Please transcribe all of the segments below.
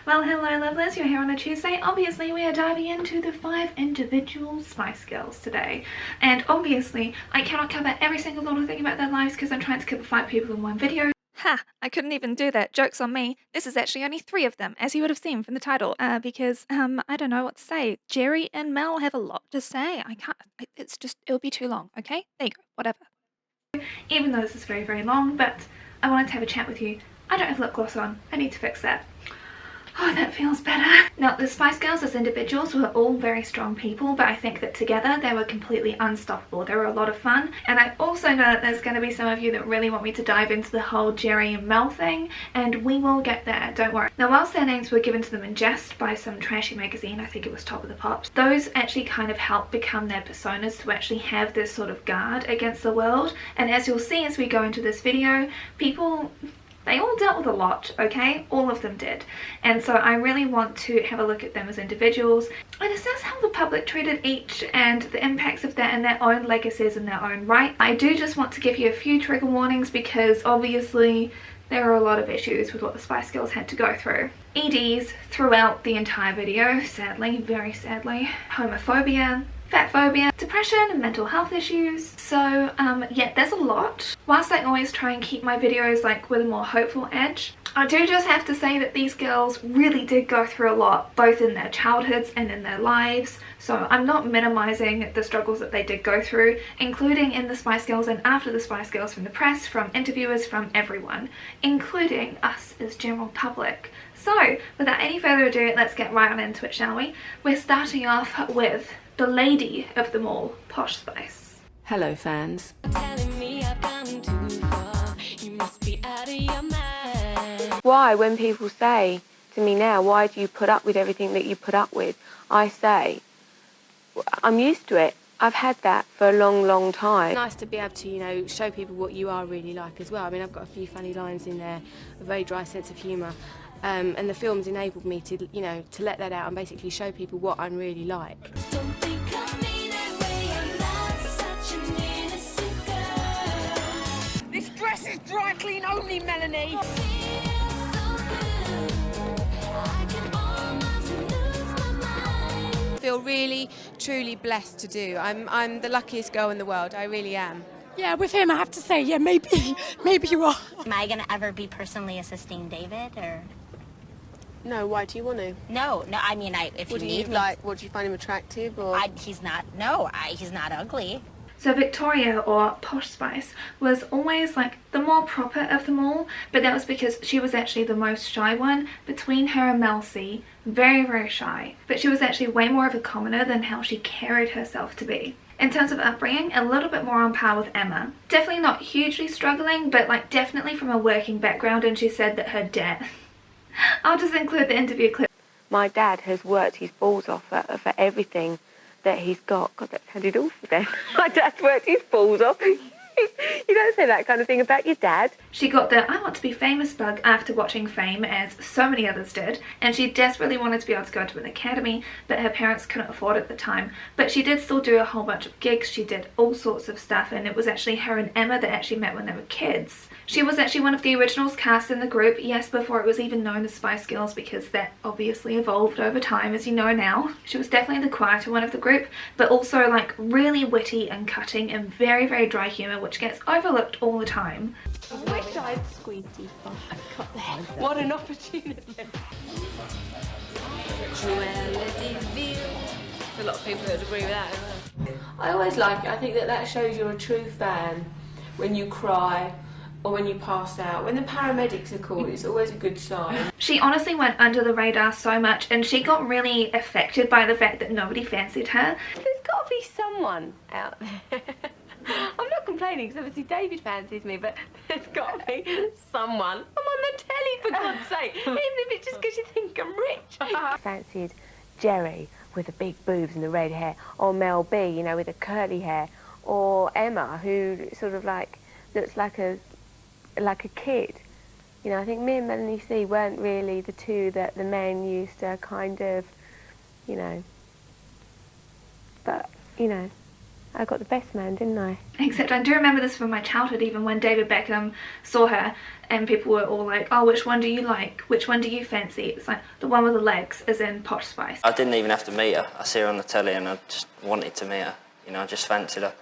Well, hello lovelies, you're here on a Tuesday. Obviously we are diving into the 5 individual Spice Girls today. And obviously I cannot cover every single little thing about their lives because I'm trying to cover 5 people in one video. Ha! I couldn't even do that. Joke's on me. This is actually only 3 of them, as you would have seen from the title. Because, I don't know what to say. Jerry and Mel have a lot to say. I can't, it'll be too long, okay? There you go, whatever. Even though this is very, very long, but I wanted to have a chat with you. I don't have lip gloss on. I need to fix that. Oh, that feels better. Now, the Spice Girls as individuals were all very strong people, but I think that together they were completely unstoppable. They were a lot of fun, and I also know that there's going to be some of you that really want me to dive into the whole Jerry and Mel thing, and we will get there, don't worry. Now, whilst their names were given to them in jest by some trashy magazine, I think it was Top of the Pops, those actually kind of helped become their personas to actually have this sort of guard against the world, and as you'll see as we go into this video, they all dealt with a lot, okay? All of them did. And so I really want to have a look at them as individuals and assess how the public treated each and the impacts of that and their own legacies in their own right. I do just want to give you a few trigger warnings because obviously there are a lot of issues with what the Spice Girls had to go through. EDs throughout the entire video, sadly, very sadly. Homophobia, fat phobia, depression and mental health issues. So yeah, there's a lot. Whilst I always try and keep my videos like with a more hopeful edge, I do just have to say that these girls really did go through a lot, both in their childhoods and in their lives. So I'm not minimizing the struggles that they did go through, including in the Spice Girls and after the Spice Girls, from the press, from interviewers, from everyone, including us as general public. So without any further ado, let's get right on into it, shall we? We're starting off with the lady of them all, Posh Spice. Hello fans. Why, when people say to me now, why do you put up with everything that you put up with, I say, I'm used to it. I've had that for a long, long time. Nice to be able to, you know, show people what you are really like as well. I mean, I've got a few funny lines in there, a very dry sense of humour. And the film's enabled me to, you know, to let that out and basically show people what I'm really like. This dress is dry clean only, Melanie! I feel really, truly blessed to do. I'm the luckiest girl in the world, I really am. Yeah, with him I have to say, yeah, maybe you are. Am I gonna ever be personally assisting David, or? No, why do you want to? No, I mean, if What you do you need me, like? What do you find him attractive, or? he's not ugly. So Victoria, or Posh Spice, was always like the more proper of them all, but that was because she was actually the most shy one between her and Mel C. Very, very shy. But she was actually way more of a commoner than how she carried herself to be. In terms of upbringing, a little bit more on par with Emma. Definitely not hugely struggling, but like definitely from a working background, and she said that her dad... I'll just include the interview clip. My dad has worked his balls off for everything that he's got. God, that sounded awful then. My dad's worked his balls off. You don't say that kind of thing about your dad. She got the I want to be famous bug after watching Fame, as so many others did, and she desperately wanted to be able to go to an academy, but her parents couldn't afford it at the time. But she did still do a whole bunch of gigs, she did all sorts of stuff, and it was actually her and Emma that actually met when they were kids. She was actually one of the originals cast in the group, yes, before it was even known as Spice Girls, because that obviously evolved over time, as you know now. She was definitely the quieter one of the group, but also like really witty and cutting and very, very dry humour, which gets overlooked all the time. I wish I'd squeezed you. What an opportunity. There's a lot of people that would agree with that, isn't there? I always like it. I think that shows you're a true fan when you cry or when you pass out. When the paramedics are called, it's always a good sign. She honestly went under the radar so much, and she got really affected by the fact that nobody fancied her. There's got to be someone out there. I'm not complaining because obviously David fancies me, but there's got to be someone. I'm on the telly, for God's sake, even if it's just because you think I'm rich. Fancied Jerry with the big boobs and the red hair, or Mel B, you know, with the curly hair, or Emma, who sort of like looks like a kid. You know, I think me and Melanie C weren't really the two that the men used to kind of, you know, but, you know, I got the best man, didn't I? Except I do remember this from my childhood, even when David Beckham saw her and people were all like, oh, which one do you like? Which one do you fancy? It's like, the one with the legs is in Posh Spice. I didn't even have to meet her. I see her on the telly and I just wanted to meet her. You know, I just fancied her.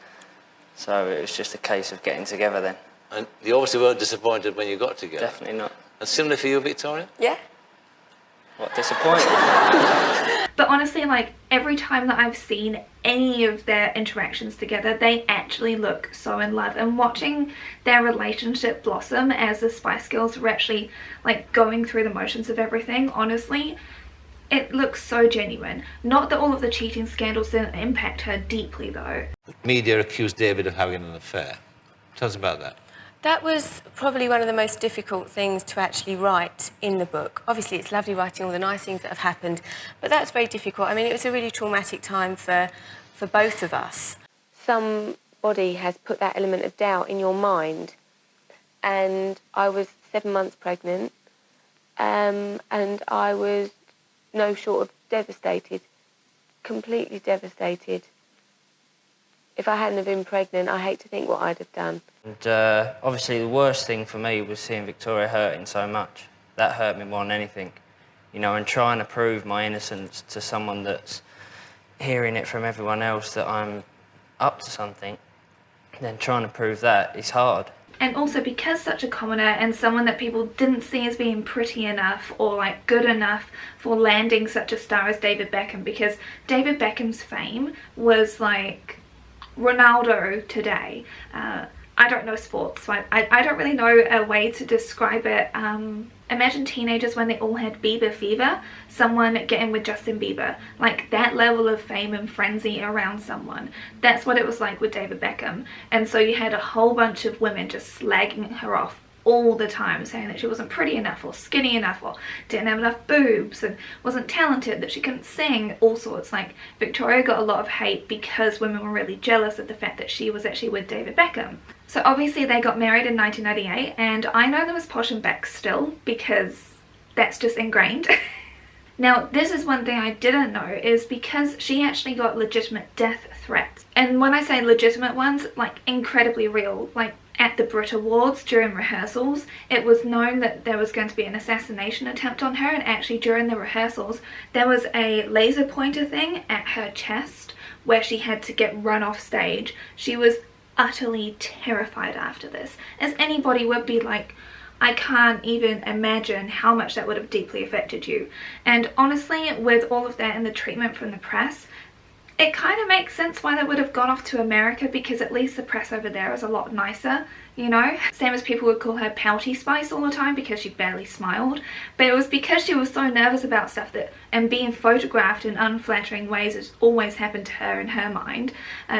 So it was just a case of getting together then. And you obviously weren't disappointed when you got together. Definitely not. And similar for you, Victoria? Yeah. What, disappointed? But honestly, like, every time that I've seen any of their interactions together, they actually look so in love. And watching their relationship blossom as the Spice Girls were actually, like, going through the motions of everything, honestly, it looks so genuine. Not that all of the cheating scandals didn't impact her deeply, though. Media accused David of having an affair. Tell us about that. That was probably one of the most difficult things to actually write in the book. Obviously, it's lovely writing all the nice things that have happened, but that's very difficult. I mean, it was a really traumatic time for both of us. Somebody has put that element of doubt in your mind, and I was 7 months pregnant, and I was no short of devastated, completely devastated. If I hadn't have been pregnant, I hate to think what I'd have done. And obviously the worst thing for me was seeing Victoria hurting so much. That hurt me more than anything. You know, and trying to prove my innocence to someone that's hearing it from everyone else that I'm up to something, then trying to prove that is hard. And also because such a commoner and someone that people didn't see as being pretty enough or like good enough for landing such a star as David Beckham, because David Beckham's fame was like Ronaldo today. I don't know sports, so I don't really know a way to describe it. Imagine teenagers when they all had Bieber fever, someone getting with Justin Bieber. Like that level of fame and frenzy around someone. That's what it was like with David Beckham. And so you had a whole bunch of women just slagging her off all the time, saying that she wasn't pretty enough or skinny enough or didn't have enough boobs and wasn't talented, that she couldn't sing, all sorts. Like Victoria got a lot of hate because women were really jealous of the fact that she was actually with David Beckham. So obviously they got married in 1998, and I know them as Posh and Beck still because that's just ingrained. Now this is one thing I didn't know, is because she actually got legitimate death threats. And when I say legitimate ones, like incredibly real. Like at the Brit Awards during rehearsals, it was known that there was going to be an assassination attempt on her, and actually during the rehearsals there was a laser pointer thing at her chest where she had to get run off stage. She was utterly terrified after this, as anybody would be. Like, I can't even imagine how much that would have deeply affected you. And honestly, with all of that and the treatment from the press, it kind of makes sense why they would have gone off to America, because at least the press over there is a lot nicer, you know? Same as people would call her Pouty Spice all the time because she barely smiled. But it was because she was so nervous about stuff that, and being photographed in unflattering ways has always happened to her in her mind.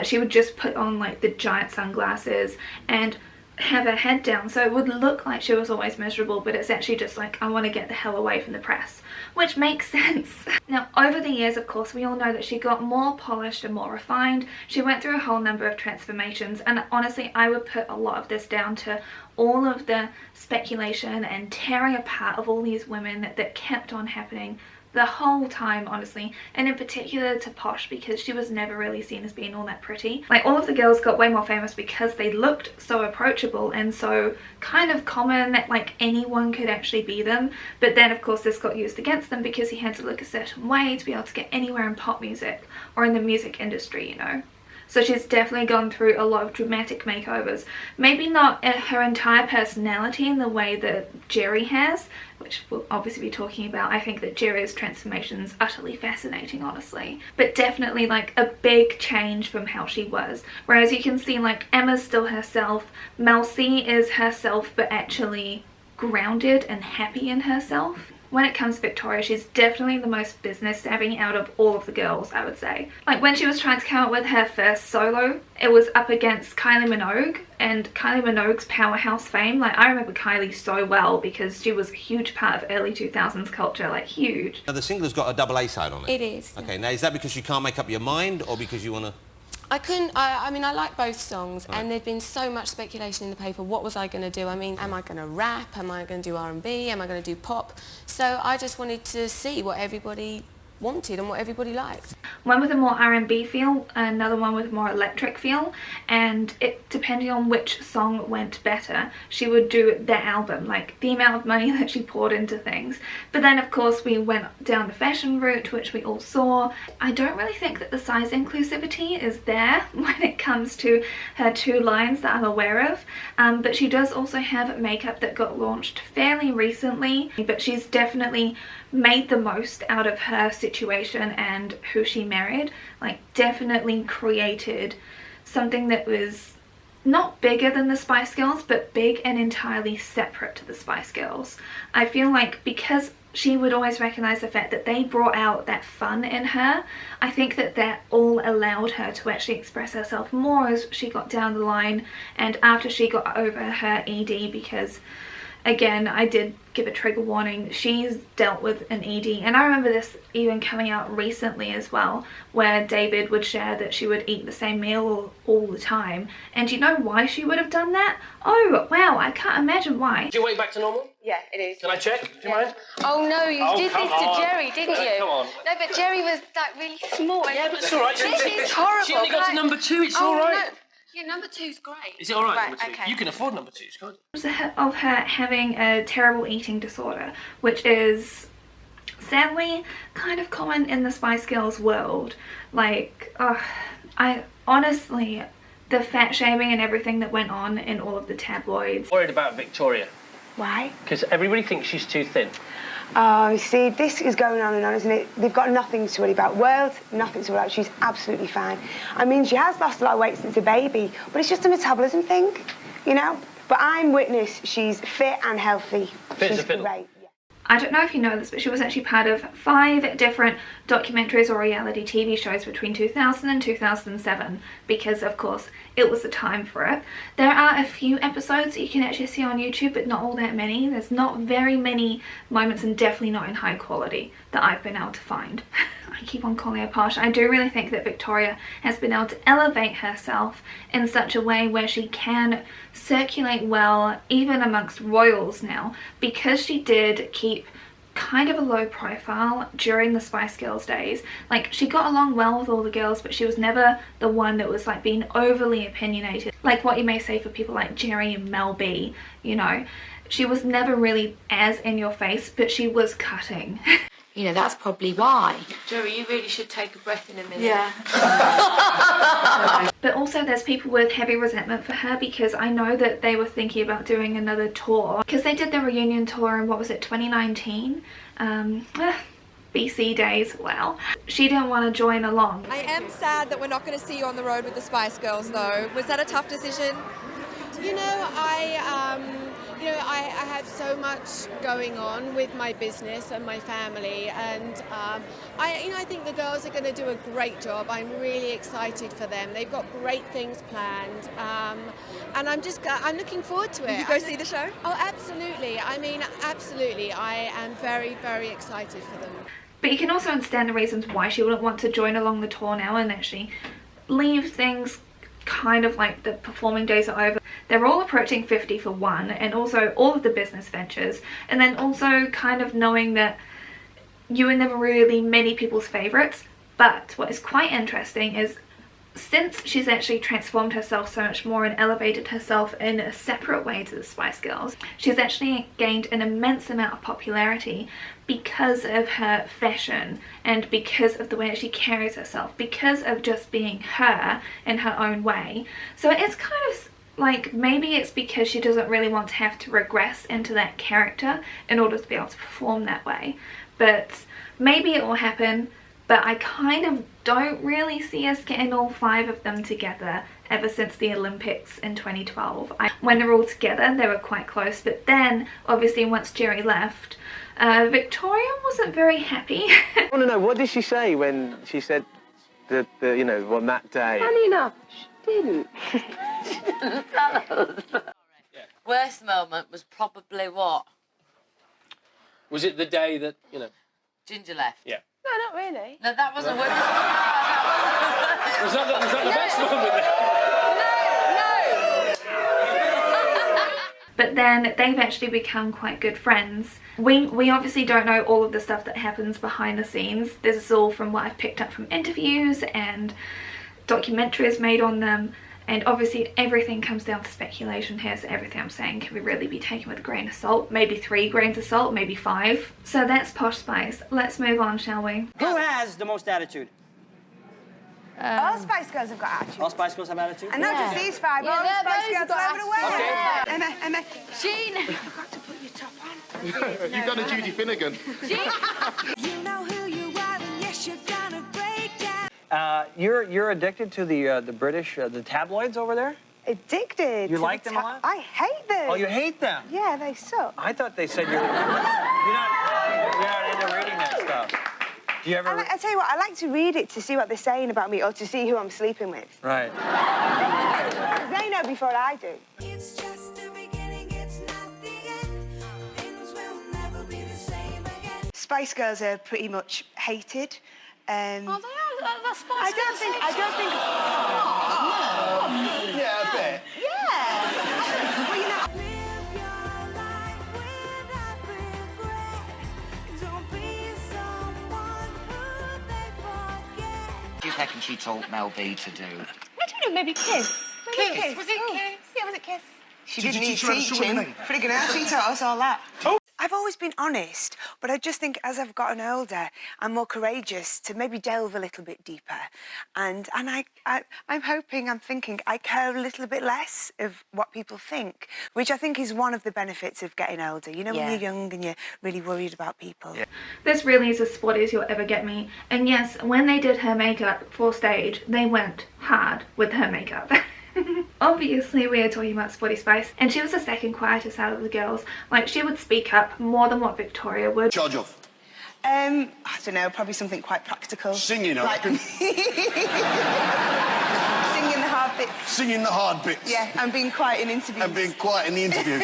She would just put on like the giant sunglasses and have her head down, so it would look like she was always miserable, but it's actually just like, I want to get the hell away from the press, which makes sense. Now over the years, of course, we all know that she got more polished and more refined. She went through a whole number of transformations, and honestly I would put a lot of this down to all of the speculation and tearing apart of all these women that kept on happening the whole time, honestly, and in particular to Posh, because she was never really seen as being all that pretty. Like, all of the girls got way more famous because they looked so approachable and so kind of common that like anyone could actually be them. But then of course this got used against them because you had to look a certain way to be able to get anywhere in pop music or in the music industry, you know. So she's definitely gone through a lot of dramatic makeovers. Maybe not her entire personality in the way that Jerry has, which we'll obviously be talking about. I think that Jerry's transformation is utterly fascinating, honestly. But definitely like a big change from how she was. Whereas you can see like Emma's still herself, Mel C is herself but actually grounded and happy in herself. When it comes to Victoria, she's definitely the most business savvy out of all of the girls, I would say. Like when she was trying to come up with her first solo, it was up against Kylie Minogue, and Kylie Minogue's powerhouse fame. Like, I remember Kylie so well because she was a huge part of early 2000s culture, like huge. Now the single's got a double A side on it. It is. Okay, now is that because you can't make up your mind or because you want to... I mean, I like both songs, right. And there'd been so much speculation in the paper. What was I going to do? I mean, am I going to rap? Am I going to do R&B? Am I going to do pop? So I just wanted to see what everybody wanted and what everybody liked. One with a more R&B feel, another one with a more electric feel, and it depending on which song went better, she would do their album, like the amount of money that she poured into things. But then of course we went down the fashion route, which we all saw. I don't really think that the size inclusivity is there when it comes to her 2 lines that I'm aware of, but she does also have makeup that got launched fairly recently, but she's definitely made the most out of her situation and who she married. Like, definitely created something that was not bigger than the Spice Girls, but big and entirely separate to the Spice Girls. I feel like because she would always recognize the fact that they brought out that fun in her, I think that that all allowed her to actually express herself more as she got down the line and after she got over her ED, because again, I did give a trigger warning, she's dealt with an ED, and I remember this even coming out recently as well, where David would share that she would eat the same meal all the time. And do you know why she would have done that? Oh wow, I can't imagine why. Is your weight back to normal? Yeah, it is. Can I check? Do you mind? Oh no, you did come this to on. Jerry, didn't you? Come on. No, but Jerry was like really small. Yeah, but it's all right. This is horrible. She only got to number 2, it's Oh, all right. No. Yeah, number 2's great. Is it all right, Right, number 2? okay. You can afford number 2s, can't you? Of her having a terrible eating disorder, which is sadly kind of common in the Spice Girls world. Like, I honestly, the fat shaming and everything that went on in all of the tabloids. Worried about Victoria, Why? because everybody thinks she's too thin. Oh, see, this is going on and on, isn't it? They've got nothing to worry about. World, nothing to worry about. She's absolutely fine. I mean, she has lost a lot of weight since a baby, but it's just a metabolism thing, you know? But I'm witness, she's fit and healthy. Fit as she's a fiddle. great. I don't know if you know this, but she was actually part of 5 different documentaries or reality TV shows between 2000 and 2007, because of course it was the time for it. There are a few episodes that you can actually see on YouTube, but not all that many. There's not very many moments, and definitely not in high quality, that I've been able to find. I keep on calling her Posh. I do really think that Victoria has been able to elevate herself in such a way where she can circulate well even amongst royals now, because she did keep kind of a low profile during the Spice Girls days. Like, she got along well with all the girls, but she was never the one that was like being overly opinionated, like what you may say for people like Jerry and Mel B, you know. She was never really as in your face, but she was cutting. You know, that's probably why. Jerry, you really should take a breath in a minute. Yeah. But also there's people with heavy resentment for her, because I know that they were thinking about doing another tour, because they did the reunion tour in, what was it, 2019? BC days, wow. She didn't want to join along. I am sad that we're not going to see you on the road with the Spice Girls, though. Was that a tough decision? You know, I have so much going on with my business and my family, and I think the girls are going to do a great job. I'm really excited for them. They've got great things planned, and I'm looking forward to it. Will you go see the show? Oh, absolutely. I mean, absolutely. I am very, very excited for them. But you can also understand the reasons why she wouldn't want to join along the tour now and actually leave things kind of like the performing days are over. They're all approaching 50 for one, and also all of the business ventures, and then also kind of knowing that you were never really many people's favourites. But what is quite interesting is, since she's actually transformed herself so much more and elevated herself in a separate way to the Spice Girls, she's actually gained an immense amount of popularity because of her fashion and because of the way that she carries herself, because of just being her in her own way. So it's kind of like, maybe it's because she doesn't really want to have to regress into that character in order to be able to perform that way. But maybe it will happen. But I kind of don't really see us getting all 5 of them together ever since the Olympics in 2012. When they're all together, they were quite close. But then, obviously, once Jerry left, Victoria wasn't very happy. I want to know, what did she say when she said, you know, on that day? Funny enough, she didn't. She didn't tell us. Worst moment was probably what? Was it the day that, you know... Ginger left? Yeah. No, not really. No, that wasn't worth it. Was that the best moment? but then they've actually become quite good friends. We obviously don't know all of the stuff that happens behind the scenes. This is all from what I've picked up from interviews and documentaries made on them, and obviously everything comes down to speculation here, so everything I'm saying can really be taken with a grain of salt, maybe 3 grains of salt, maybe 5. So that's Posh Spice. Let's move on, shall we? Who has the most attitude? All Spice Girls have got attitude. All Spice Girls have attitude? And not just these 5, all the Spice Girls all over the world. Okay. Emma. Sheen. You forgot to put your top on. You've done a Judy Finnegan. You know who you are, and yes, you're gonna break down. You're addicted to the British, the tabloids over there? Addicted. You to like the them a lot? I hate them. Oh, you hate them? Yeah, they suck. I thought they said you're not into reading that stuff. Do you ever? I tell you what, I like to read it to see what they're saying about me or to see who I'm sleeping with. Right. They know before I do. It's just the beginning, it's not the end. Things will never be the same again. Spice Girls are pretty much hated. Oh, they are. That's Spice I don't think. Yeah, a bit. Yeah. Well, you know. Live your life without regret. Don't be someone who they forget. Do you reckon she taught Mel B to do? I don't know, maybe Kiss. Maybe Kiss. Was it Kiss? Yeah, was it Kiss? She didn't need teaching. Friggin' hell, she taught us all that. I've always been honest, but I just think as I've gotten older, I'm more courageous to maybe delve a little bit deeper. And I'm thinking I care a little bit less of what people think, which I think is one of the benefits of getting older. You know, when you're young and you're really worried about people. Yeah. This really is as sporty as you'll ever get me. And yes, when they did her makeup for stage, they went hard with her makeup. Obviously we are talking about Sporty Spice, and she was the second quietest out of the girls. Like, she would speak up more than what Victoria would. Charge off. I don't know, probably something quite practical. Singing, I like, reckon. Singing the hard bits. Singing the hard bits. Yeah, and being quiet in interviews. And being quiet in the interviews.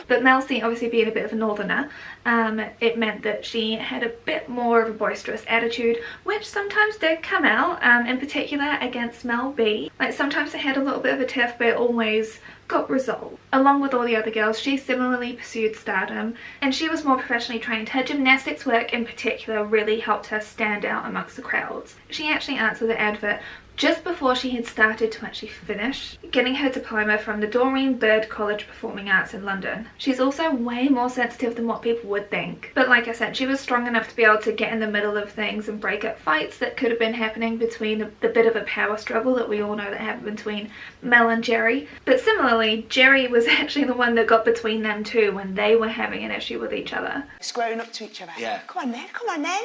But Mel C, obviously being a bit of a northerner, it meant that she had a bit more of a boisterous attitude, which sometimes did come out, in particular against Mel B. Like, sometimes they had a little bit of a tiff, but it always got resolved. Along with all the other girls, she similarly pursued stardom, and she was more professionally trained. Her gymnastics work in particular really helped her stand out amongst the crowds. She actually answered the advert just before she had started to actually finish getting her diploma from the Doreen Bird College Performing Arts in London. She's also way more sensitive than what people would think. But like I said, she was strong enough to be able to get in the middle of things and break up fights that could have been happening between the bit of a power struggle that we all know that happened between Mel and Jerry. But similarly, Jerry was actually the one that got between them two when they were having an issue with each other. Squaring up to each other. Yeah. Come on then.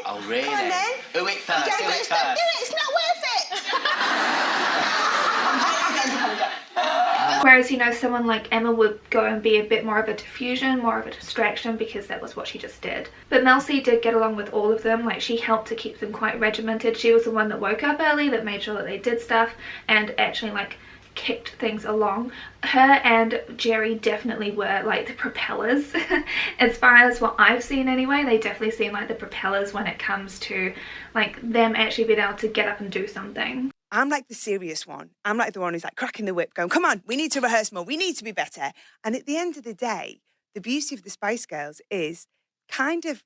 Oh, really? Come on then. Do it first, Jerry, do it do first. it, it's not worth it. Whereas, you know, someone like Emma would go and be a bit more of a diffusion, more of a distraction, because that was what she just did. But Mel C did get along with all of them. Like, she helped to keep them quite regimented. She was the one that woke up early, that made sure that they did stuff, and actually, like, kicked things along. Her and Jerry definitely were like the propellers. As far as what I've seen anyway, they definitely seem like the propellers when it comes to like them actually being able to get up and do something. I'm like the serious one. I'm like the one who's like cracking the whip going, come on, we need to rehearse more, we need to be better. And at the end of the day, the beauty of the Spice Girls is kind of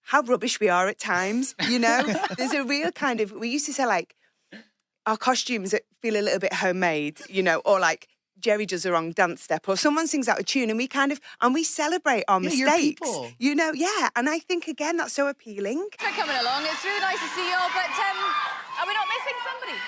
how rubbish we are at times, you know? There's a real kind of, we used to say like, our costumes feel a little bit homemade, you know, or like Jerry does the wrong dance step or someone sings out a tune and we celebrate our mistakes, you know, yeah. And I think, again, that's so appealing. Thanks for coming along. It's really nice to see you all, but are we not missing somebody?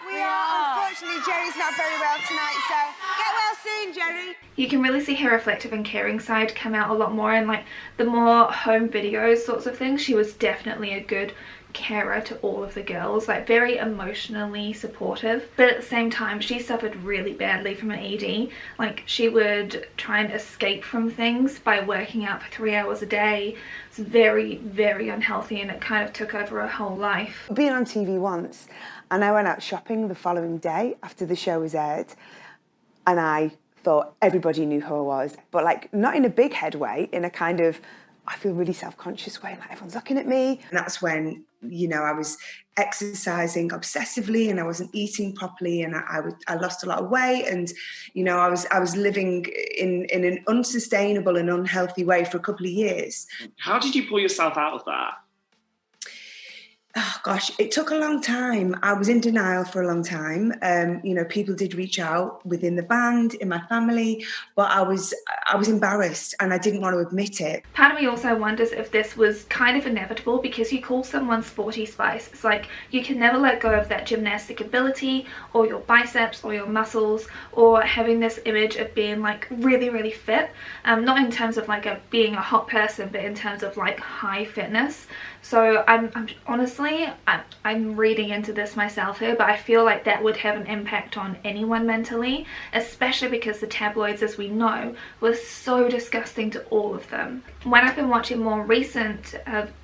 We are. Unfortunately, Jerry's not very well tonight, so get well soon, Jerry. You can really see her reflective and caring side come out a lot more in like the more home videos sorts of things. She was definitely a good carer to all of the girls, like very emotionally supportive, but at the same time she suffered really badly from an ED. Like, she would try and escape from things by working out for 3 hours a day. It's very, very unhealthy, and it kind of took over her whole life. Being on TV once, and I went out shopping the following day after the show was aired, and I thought everybody knew who I was, but like not in a big head way, in a kind of I feel really self-conscious when like everyone's looking at me. And that's when, you know, I was exercising obsessively and I wasn't eating properly, and I lost a lot of weight, and, you know, I was living in an unsustainable and unhealthy way for a couple of years. How did you pull yourself out of that? Oh, gosh, it took a long time. I was in denial for a long time. You know, people did reach out within the band, in my family, but I was embarrassed and I didn't want to admit it. Part of me also wonders if this was kind of inevitable, because you call someone Sporty Spice. It's like you can never let go of that gymnastic ability or your biceps or your muscles, or having this image of being like really, really fit. Not in terms of like being a hot person, but in terms of like high fitness. So I'm honestly, I'm reading into this myself here, but I feel like that would have an impact on anyone mentally, especially because the tabloids, as we know, were so disgusting to all of them. When I've been watching more recent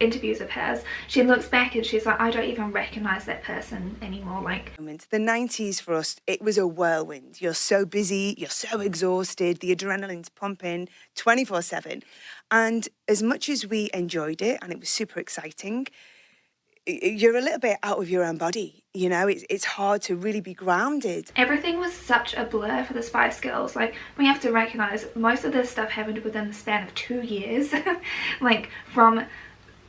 interviews of hers, she looks back and she's like, I don't even recognise that person anymore. Like, the 90s for us, it was a whirlwind. You're so busy, you're so exhausted, the adrenaline's pumping 24/7. And as much as we enjoyed it and it was super exciting, you're a little bit out of your own body. You know, it's hard to really be grounded. Everything was such a blur for the Spice Girls. Like, we have to recognise most of this stuff happened within the span of 2 years. Like, from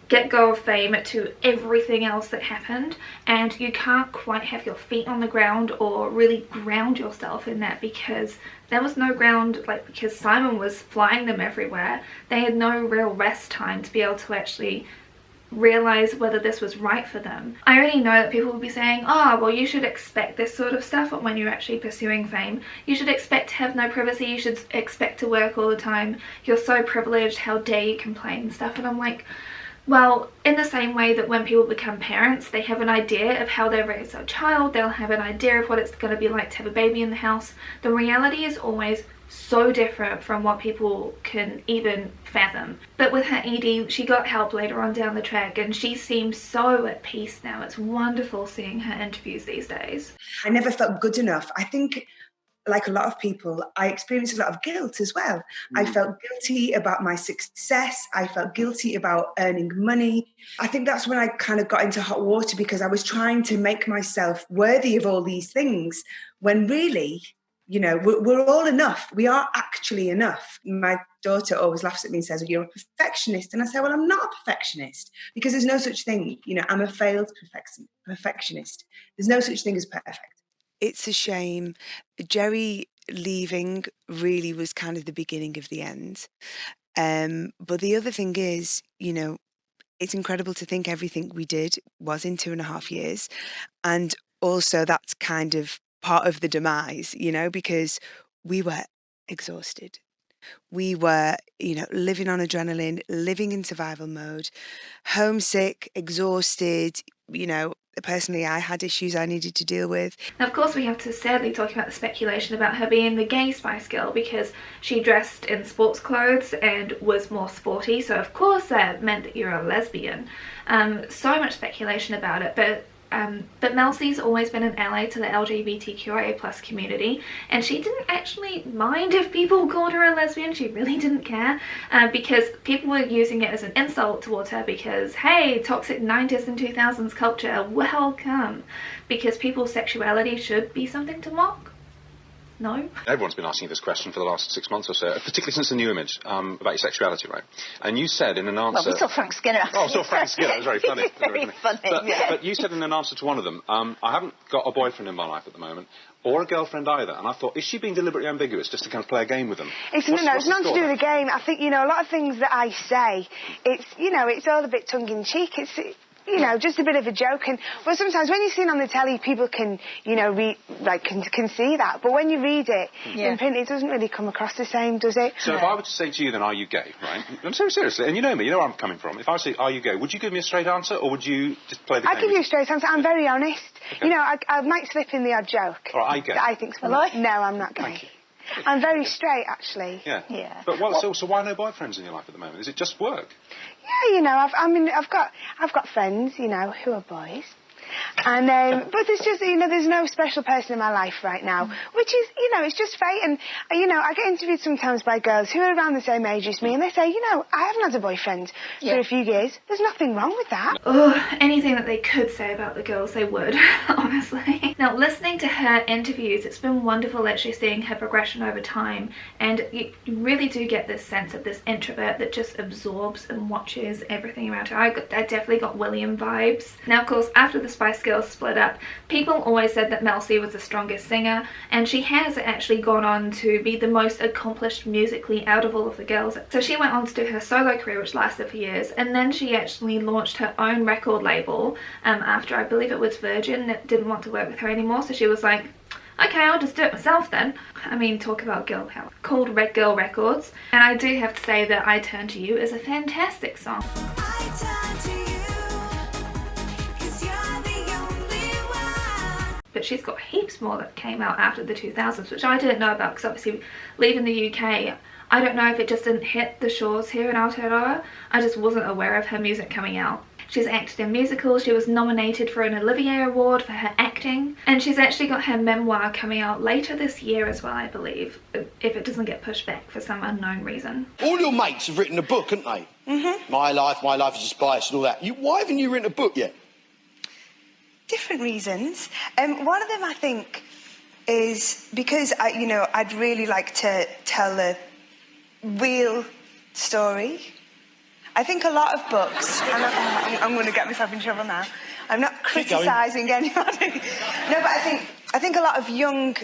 get-go of fame to everything else that happened, and you can't quite have your feet on the ground or really ground yourself in that, because there was no ground, like, because Simon was flying them everywhere. They had no real rest time to be able to actually realize whether this was right for them. I already know that people will be saying, oh, well, you should expect this sort of stuff when you're actually pursuing fame. You should expect to have no privacy, you should expect to work all the time, you're so privileged, how dare you complain and stuff. And I'm like, well, in the same way that when people become parents, they have an idea of how they raise their child, they'll have an idea of what it's going to be like to have a baby in the house. The reality is always so different from what people can even fathom. But with her ED, she got help later on down the track, and she seems so at peace now. It's wonderful seeing her interviews these days. I never felt good enough. I think, like a lot of people, I experienced a lot of guilt as well. I felt guilty about my success. I felt guilty about earning money. I think that's when I kind of got into hot water, because I was trying to make myself worthy of all these things, when really, you know, we're all enough. We are actually enough. My daughter always laughs at me and says, you're a perfectionist. And I say, well, I'm not a perfectionist, because there's no such thing. You know, I'm a failed perfectionist. There's no such thing as perfect. It's a shame. Jerry leaving really was kind of the beginning of the end. But the other thing is, you know, it's incredible to think everything we did was in 2.5 years. And also that's kind of part of the demise, you know, because we were exhausted. We were, you know, living on adrenaline, living in survival mode, homesick, exhausted, you know. Personally, I had issues I needed to deal with. Now, of course, we have to sadly talk about the speculation about her being the gay Spice Girl, because she dressed in sports clothes and was more sporty, so of course that meant that you're a lesbian. So much speculation about it, but Mel C's always been an ally to the LGBTQIA+ community, and she didn't actually mind if people called her a lesbian. She really didn't care, because people were using it as an insult towards her, because, hey, toxic 90s and 2000s culture, welcome, because people's sexuality should be something to mock. No? Everyone's been asking you this question for the last 6 months or so, particularly since the new image, about your sexuality, right? And you said in an answer... Well, we saw Frank Skinner. Oh, saw Frank Skinner. It was very funny. Very funny, yeah. But you said in an answer to one of them, I haven't got a boyfriend in my life at the moment, or a girlfriend either. And I thought, is she being deliberately ambiguous just to kind of play a game with them? It's nothing to do with the game. I think, you know, a lot of things that I say, it's, you know, it's all a bit tongue-in-cheek. It's, you know, just a bit of a joke. And well, sometimes when you're seen on the telly, people can, you know, can see that. But when you read it in print, it doesn't really come across the same, does it? So if I were to say to you, then, are you gay, right? I'm so seriously, and you know me, you know where I'm coming from. If I say, are you gay, would you give me a straight answer, or would you just play the game? I'd give you a straight answer. I'm very honest. Okay. You know, I might slip in the odd joke. All right, are you gay? That I think's funny. No, I'm not gay. Thank you. I'm very straight, actually. Yeah. But so why no boyfriends in your life at the moment? Is it just work? Yeah, you know, I've got friends, you know, who are boys. And but there's just, you know, there's no special person in my life right now, which is, you know, it's just fate. And, you know, I get interviewed sometimes by girls who are around the same age as me, and they say, you know, I haven't had a boyfriend for a few years. There's nothing wrong with that. Oh, anything that they could say about the girls, they would, honestly. Now, listening to her interviews, it's been wonderful actually seeing her progression over time, and you really do get this sense of this introvert that just absorbs and watches everything around her. I definitely got William vibes. Now, of course, after the Spice Girls split up, people always said that Mel C was the strongest singer, and she has actually gone on to be the most accomplished musically out of all of the girls. So she went on to do her solo career, which lasted for years, and then she actually launched her own record label after, I believe it was Virgin, didn't want to work with her anymore, so she was like, okay, I'll just do it myself then. I mean, talk about girl power. Called Red Girl Records, and I do have to say that I Turn to You is a fantastic song. But she's got heaps more that came out after the 2000s, which I didn't know about, because obviously leaving the UK, I don't know if it just didn't hit the shores here in Aotearoa. I just wasn't aware of her music coming out. She's acted in musicals, she was nominated for an Olivier Award for her acting, and she's actually got her memoir coming out later this year as well, I believe, if it doesn't get pushed back for some unknown reason. All your mates have written a book, haven't they? Mm-hmm. My life is a spice and all that. Why haven't you written a book yet? Different reasons. One of them, I think, is because I'd really like to tell a real story. I think a lot of books, I'm going to get myself in trouble now. I'm not criticising anybody. No, but I think a lot of young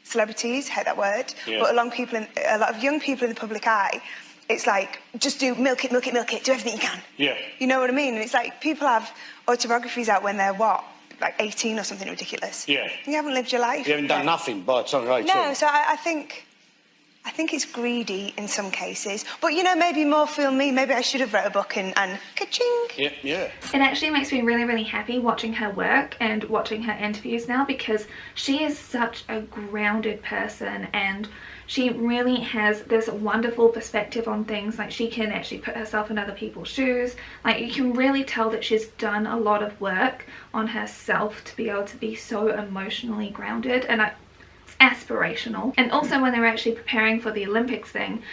celebrities, hate that word, but a lot of young people in the public eye, it's like, just do milk it, do everything you can. Yeah. You know what I mean? And it's like, people have autobiographies out when they're what? Like 18 or something ridiculous. Yeah. You haven't lived your life. You haven't done nothing by the time you're 18. No, so I think it's greedy in some cases. But, you know, maybe more fool me. Maybe I should have wrote a book and ka-ching. Yeah. It actually makes me really, really happy watching her work and watching her interviews now, because she is such a grounded person, and she really has this wonderful perspective on things. Like, she can actually put herself in other people's shoes. Like, you can really tell that she's done a lot of work on herself to be able to be so emotionally grounded, and it's aspirational. And also, when they were actually preparing for the Olympics thing,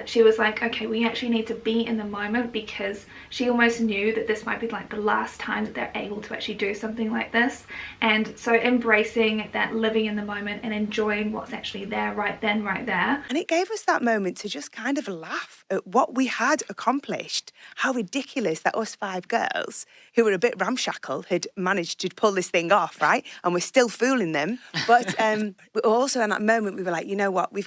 she was like, okay, we actually need to be in the moment, because she almost knew that this might be like the last time that they're able to actually do something like this. And so embracing that, living in the moment and enjoying what's actually there right then, right there. And it gave us that moment to just kind of laugh at what we had accomplished, how ridiculous that us 5 girls, who were a bit ramshackle, had managed to pull this thing off, right? And we're still fooling them. But also in that moment, we were like, you know what, we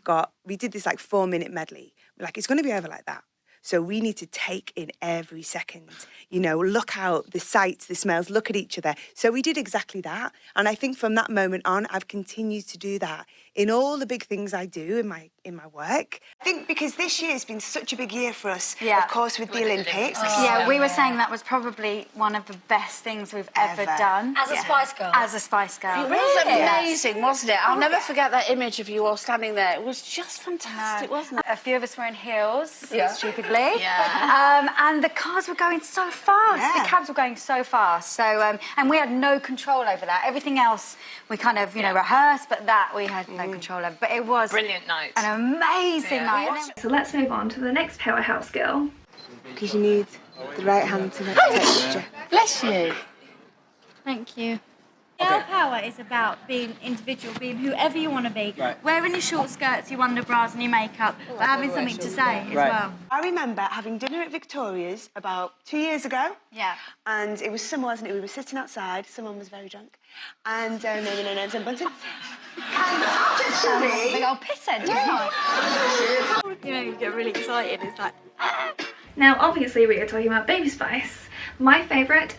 did this like 4-minute medley. We're like, it's going to be over like that. So we need to take in every second, you know, look out, the sights, the smells, look at each other. So we did exactly that. And I think from that moment on, I've continued to do that in all the big things I do in my work. I think because this year has been such a big year for us, of course, with the Olympics. Yeah, we were saying that was probably one of the best things we've ever done. As a Spice Girl? As a Spice Girl. It was amazing, wasn't it? I'll never forget that image of you all standing there. It was just fantastic, wasn't it? A few of us were in heels, stupidly. Yeah. And the cars were going so fast. The cabs were going so fast. So, and we had no control over that. Everything else we kind of, rehearsed, but that we had no control over. But it was brilliant night. An amazing night. So let's move on to the next powerhouse girl. Because you need the right hand to make texture. Bless you. Thank you. Girl power is about being individual, being whoever you want to be. Right. Wearing your short skirts, your underbras and your makeup, but having something to say as well. I remember having dinner at Victoria's about 2 years ago. Yeah. And it was summer, wasn't it? We were sitting outside. Someone was very drunk. And no names and Bunton. And actually... Big old pisshead, didn't I? You get really excited. It's like... Now, obviously, we are talking about Baby Spice. My favourite,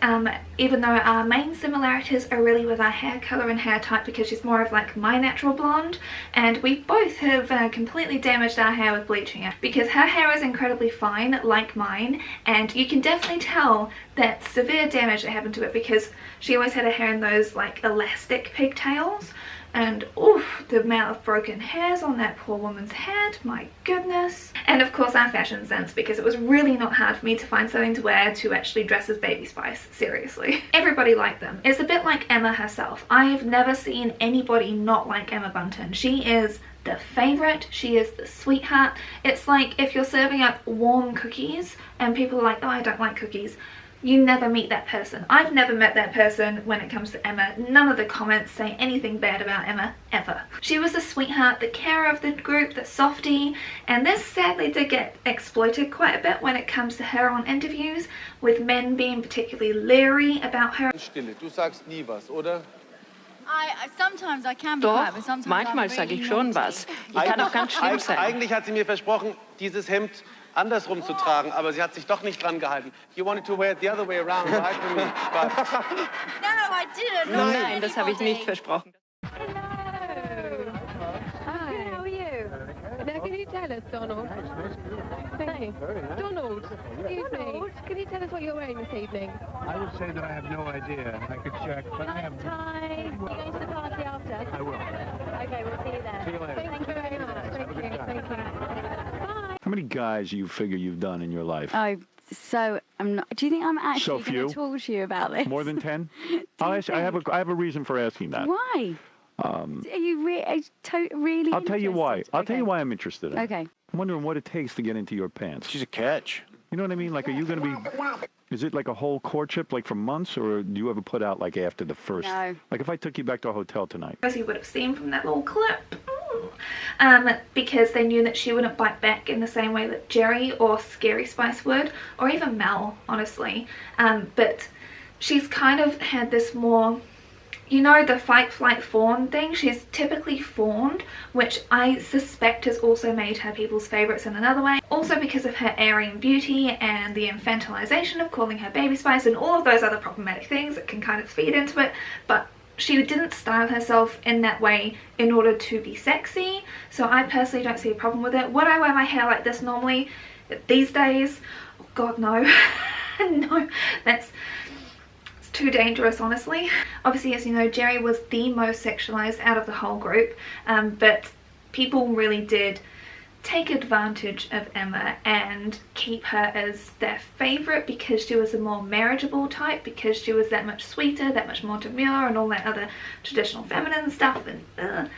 even though our main similarities are really with our hair colour and hair type, because she's more of like my natural blonde, and we both have completely damaged our hair with bleaching it, because her hair is incredibly fine, like mine, and you can definitely tell that severe damage that happened to it, because she always had her hair in those like elastic pigtails, and oof, the amount of broken hairs on that poor woman's head, my goodness. And of course our fashion sense, because it was really not hard for me to find something to wear to actually dress as Baby Spice, seriously. Everybody liked them. It's a bit like Emma herself. I've never seen anybody not like Emma Bunton. She is the favorite, she is the sweetheart. It's like if you're serving up warm cookies and people are like, oh, I don't like cookies. You never meet that person. I've never met that person when it comes to Emma. None of the comments say anything bad about Emma, ever. She was the sweetheart, the carer of the group, the softie, and this sadly did get exploited quite a bit when it comes to her on interviews, with men being particularly leery about her. Stille, du sagst nie was, oder? Sometimes I can be Doch, quiet, but sometimes manchmal I'm sage really ich schon naughty. was. Ich kann auch ganz schlimm sein. Eigentlich hat sie mir versprochen, dieses Hemd andersrum zu tragen, aber sie hat sich doch nicht dran gehalten. You wanted to wear it the other way around, right, for me? But... No, I didn't. Nein, das habe ich nicht versprochen. Hi, how are you? Now, can you tell us, Donald? Hey, Donald, excuse me. Can you tell us what you're wearing this evening? I would say that I have no idea. I could check, but I have... Tie. You're going to the party after? I will. Okay, we'll see you there. See you later. Thank you very much. Thank you. Thank you. Bye. How many guys you figure you've done in your life? So I'm not. Do you think I'm actually So going few? to talk to you about this? More than 10? I have a reason for asking that. Why? Are you really? I'll tell you why. I'll tell you why I'm interested in it. Okay. I'm wondering what it takes to get into your pants. She's a catch. You know what I mean? Like, are you going to be... Is it like a whole courtship, like for months, or do you ever put out, like, after the first... No. Like, if I took you back to a hotel tonight. As you would have seen from that little clip. Because they knew that she wouldn't bite back in the same way that Jerry or Scary Spice would, or even Mel, honestly. But she's kind of had this more... You know, the fight, flight, fawn thing? She's typically fawned, which I suspect has also made her people's favourites in another way. Also because of her airing beauty and the infantilization of calling her Baby Spice and all of those other problematic things that can kind of feed into it. But she didn't style herself in that way in order to be sexy, so I personally don't see a problem with it. Would I wear my hair like this normally these days? Oh God, no. No, that's... too dangerous, honestly. Obviously, as you know, Jerry was the most sexualized out of the whole group, but people really did take advantage of Emma and keep her as their favorite because she was a more marriageable type, because she was that much sweeter, that much more demure, and all that other traditional feminine stuff. And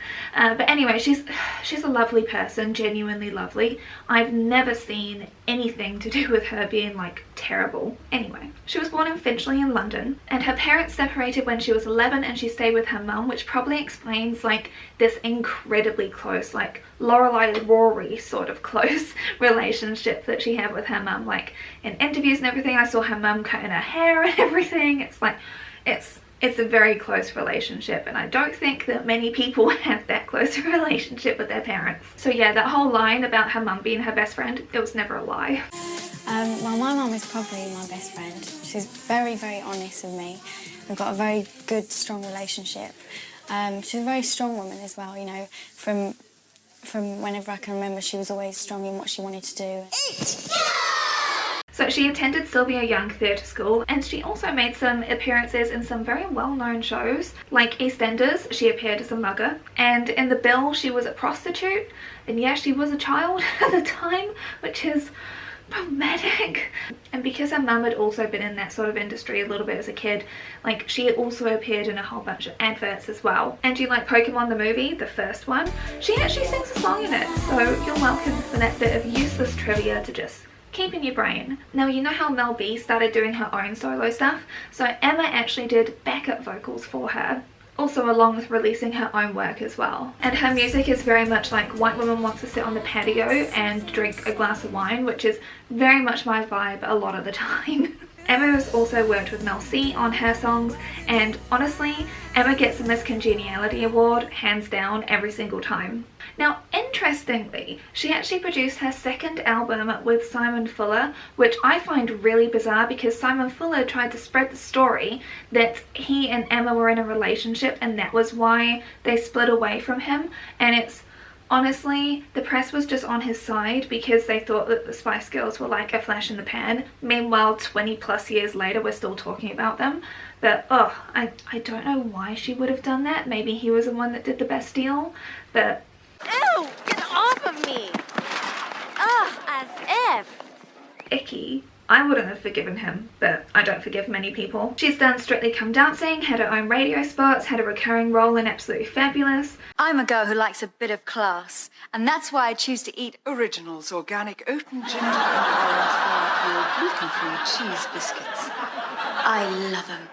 but anyway, she's a lovely person, genuinely lovely. I've never seen anything to do with her being like terrible. Anyway, she was born in Finchley in London, and her parents separated when she was 11, and she stayed with her mum, which probably explains like this incredibly close, like Lorelai Rory sort of close relationship that she had with her mum. Like in interviews and everything, I saw her mum cutting her hair and everything. It's like it's a very close relationship, and I don't think that many people have that close a relationship with their parents. So yeah, that whole line about her mum being her best friend, it was never a lie. Well, my mum is probably my best friend. She's very, very honest with me. We've got a very good, strong relationship. She's a very strong woman as well, you know, from whenever I can remember, she was always strong in what she wanted to do. So she attended Sylvia Young Theatre School, and she also made some appearances in some very well-known shows, like EastEnders. She appeared as a mugger, and in The Bill she was a prostitute, and yeah, she was a child at the time, which is problematic. And because her mum had also been in that sort of industry a little bit as a kid, like she also appeared in a whole bunch of adverts as well. And you like Pokemon the movie, the first one? She actually sings a song in it, so you're welcome for that bit of useless trivia to just keep in your brain. Now, you know how Mel B started doing her own solo stuff? So Emma actually did backup vocals for her, also along with releasing her own work as well. And her music is very much like White Woman Wants to Sit on the Patio and Drink a Glass of Wine, which is very much my vibe a lot of the time. Emma has also worked with Mel C on her songs, and honestly, Emma gets the Miss Congeniality Award hands down every single time. Now, interestingly, she actually produced her second album with Simon Fuller, which I find really bizarre because Simon Fuller tried to spread the story that he and Emma were in a relationship and that was why they split away from him, and it's Honestly, the press was just on his side because they thought that the Spice Girls were like a flash in the pan. Meanwhile, 20 plus years later, we're still talking about them. But, oh, I don't know why she would have done that. Maybe he was the one that did the best deal, but... Ew! Get off of me! Ugh, as if! Icky. I wouldn't have forgiven him, but I don't forgive many people. She's done Strictly Come Dancing, had her own radio spots, had a recurring role in Absolutely Fabulous. I'm a girl who likes a bit of class, and that's why I choose to eat Originals organic oat and ginger and orange flour pure gluten-free cheese biscuits. I love them.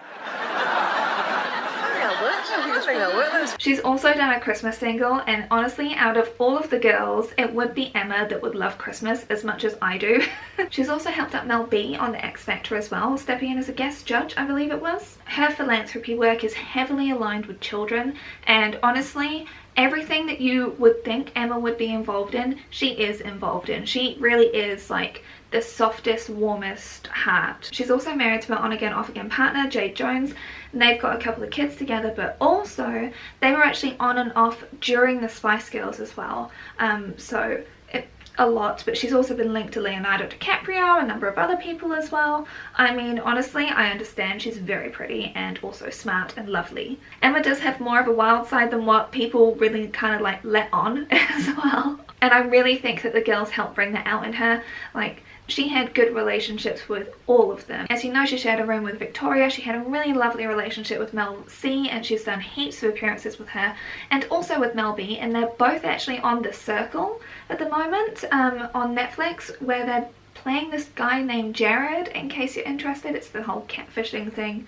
She's also done a Christmas single, and honestly, out of all of the girls, it would be Emma that would love Christmas as much as I do. She's also helped out Mel B on the X Factor as well, stepping in as a guest judge, I believe it was. Her philanthropy work is heavily aligned with children, and honestly, everything that you would think Emma would be involved in, she is involved in. She really is like the softest, warmest heart. She's also married to her on-again, off-again partner, Jade Jones, and they've got a couple of kids together, but also they were actually on and off during the Spice Girls as well. A lot, but she's also been linked to Leonardo DiCaprio, a number of other people as well. I mean, honestly, I understand she's very pretty and also smart and lovely. Emma does have more of a wild side than what people really kind of like let on as well. And I really think that the girls helped bring that out in her. Like, she had good relationships with all of them. As you know, she shared a room with Victoria. She had a really lovely relationship with Mel C, and she's done heaps of appearances with her, and also with Mel B, and they're both actually on The Circle at the moment on Netflix, where they're playing this guy named Jared. In case you're interested, it's the whole catfishing thing.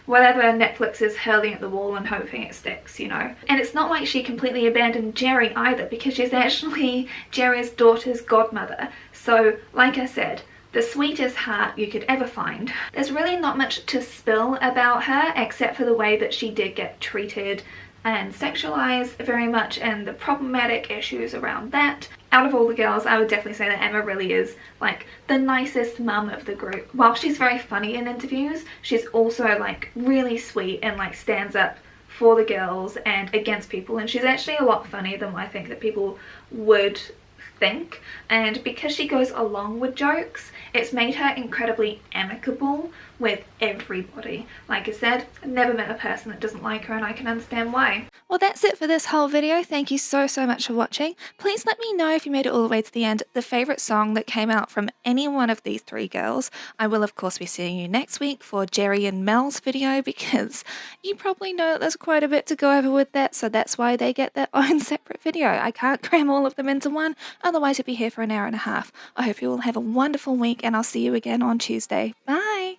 Whatever Netflix is hurling at the wall and hoping it sticks, you know. And it's not like she completely abandoned Jerry either, because she's actually Jerry's daughter's godmother. So, like I said, the sweetest heart you could ever find. There's really not much to spill about her, except for the way that she did get treated and sexualized very much, and the problematic issues around that. Out of all the girls, I would definitely say that Emma really is like the nicest mum of the group. While she's very funny in interviews, she's also like really sweet and like stands up for the girls and against people, and she's actually a lot funnier than I think that people would think. And because she goes along with jokes, it's made her incredibly amicable with everybody. Like I said, I've never met a person that doesn't like her, and I can understand why. Well, that's it for this whole video. Thank you so much for watching. Please let me know if you made it all the way to the end, the favourite song that came out from any one of these three girls. I will of course be seeing you next week for Jerry and Mel's video, because you probably know that there's quite a bit to go over with that, so that's why they get their own separate video. I can't cram all of them into one, otherwise you'll be here for an hour and a half. I hope you all have a wonderful week, and I'll see you again on Tuesday. Bye!